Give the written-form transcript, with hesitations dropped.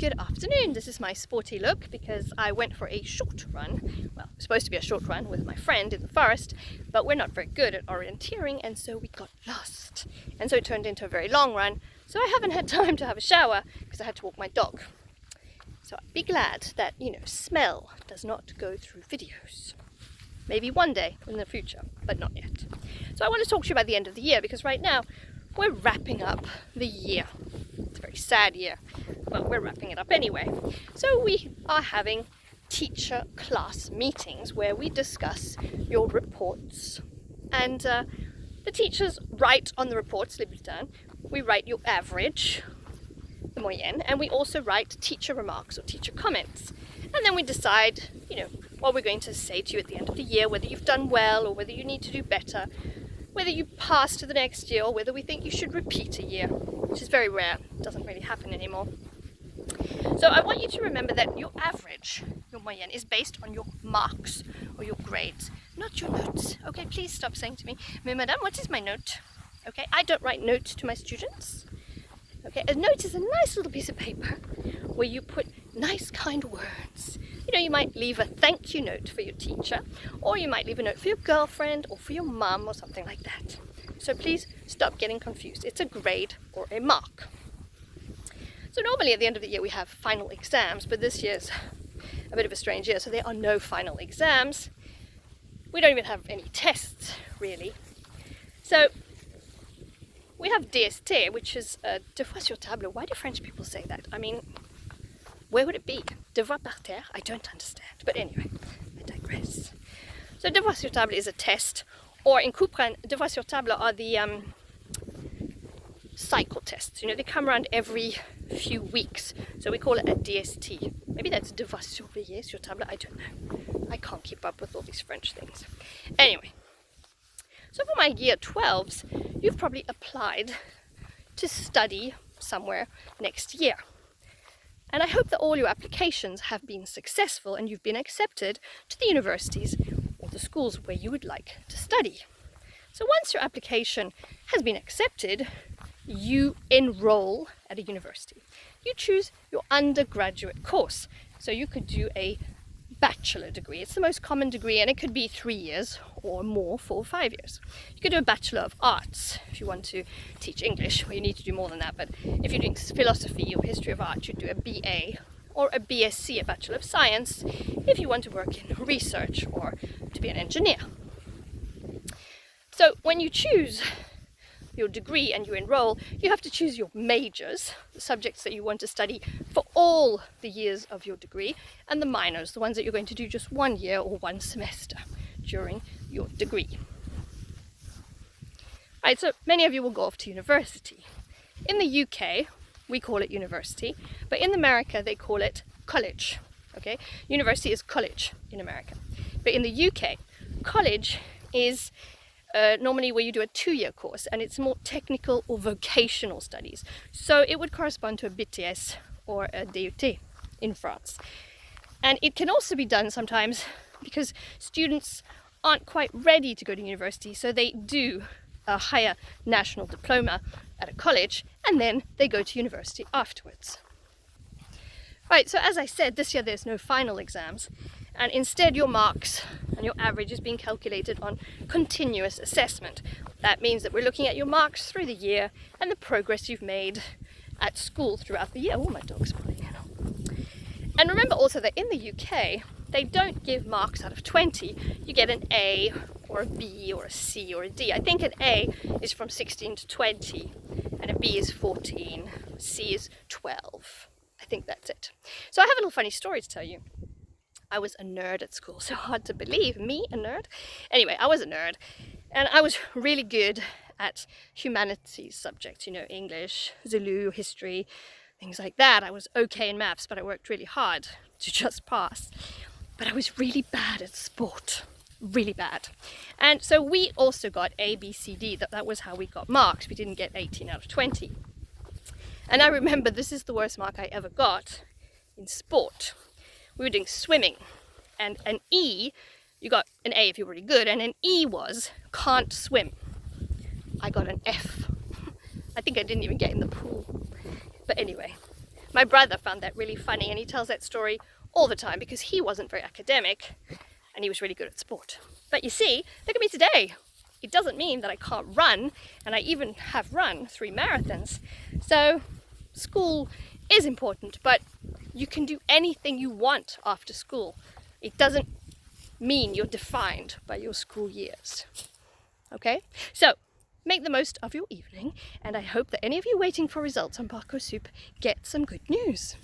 Good afternoon. This is my sporty look because I went for a short run. Well, it was supposed to be a short run with my friend in the forest, but we're not very good at orienteering, and so we got lost. And so it turned into a very long run, so I haven't had time to have a shower because I had to walk my dog. So be glad that, smell does not go through videos. Maybe one day in the future, but not yet. So I want to talk to you about the end of the year because right now we're wrapping up the year. It's a very sad year, but we're wrapping it up anyway. So we are having teacher class meetings where we discuss your reports. And the teachers write on the reports, les bulletins, we write your average, the moyenne, and we also write teacher remarks or teacher comments. And then we decide, what we're going to say to you at the end of the year, whether you've done well or whether you need to do better, whether you pass to the next year or whether we think you should repeat a year, which is very rare, it doesn't really happen anymore. So I want you to remember that your average, your moyenne, is based on your marks or your grades, not your notes. Okay, please stop saying to me, "Mais madame, what is my note?" Okay, I don't write notes to my students. Okay, a note is a nice little piece of paper where you put nice kind words. You might leave a thank you note for your teacher, or you might leave a note for your girlfriend or for your mum or something like that. So please stop getting confused. It's a grade or a mark. So normally at the end of the year we have final exams, but this year's a bit of a strange year, so there are no final exams. We don't even have any tests, really. So we have DST, which is devoir sur table. Why do French people say that? I mean, where would it be? Devoir par terre? I don't understand. But anyway, I digress. So devoir sur table is a test, or in Couperin, devoir sur table are the cycle tests. They come around every few weeks. So we call it a DST. Maybe that's devoir surveiller sur table. I don't know. I can't keep up with all these French things. Anyway, so for my year 12s, you've probably applied to study somewhere next year. And I hope that all your applications have been successful and you've been accepted to the universities or the schools where you would like to study. So once your application has been accepted, you enroll at a university. You choose your undergraduate course. So you could do a bachelor degree. It's the most common degree, and it could be 3 years or more, 4 or 5 years. You could do a Bachelor of Arts if you want to teach English. Well, you need to do more than that, but if you're doing philosophy or history of art, you'd do a BA or a BSc, a Bachelor of Science, if you want to work in research or to be an engineer. So when you choose your degree and you enroll, you have to choose your majors, the subjects that you want to study for all the years of your degree, and the minors, the ones that you're going to do just 1 year or 1 semester during your degree. Right, so many of you will go off to university. In the UK, we call it university, but in America they call it college. Okay, university is college in America, but in the UK, college is normally where you do a 2-year course, and it's more technical or vocational studies. So it would correspond to a BTS or a DUT in France. And it can also be done sometimes because students aren't quite ready to go to university, so they do a higher national diploma at a college, and then they go to university afterwards. Right, so as I said, this year there's no final exams, and instead your marks and your average is being calculated on continuous assessment. That means that we're looking at your marks through the year and the progress you've made at school throughout the year. Oh, my dog's pulling in. And remember also that in the UK, they don't give marks out of 20. You get an A or a B or a C or a D. I think an A is from 16 to 20, and a B is 14, C is 12. I think that's it. So I have a little funny story to tell you. I was a nerd at school, so hard to believe. Me, a nerd? Anyway, I was a nerd, and I was really good at humanities subjects, English, Zulu, history, things like that. I was okay in maths, but I worked really hard to just pass. But I was really bad at sport, really bad. And so we also got A, B, C, D. That was how we got marks. We didn't get 18 out of 20. And I remember this is the worst mark I ever got in sport. We were doing swimming, and an E, you got an A if you're really good, and an E was can't swim. I got an F. I think I didn't even get in the pool. But anyway, My brother found that really funny, and he tells that story all the time because he wasn't very academic and he was really good at sport. But you see, look at me today. It doesn't mean that I can't run, and I even have run 3 marathons. So school is important, but you can do anything you want after school. It doesn't mean you're defined by your school years. Okay? So make the most of your evening, and I hope that any of you waiting for results on Parkour Soup get some good news.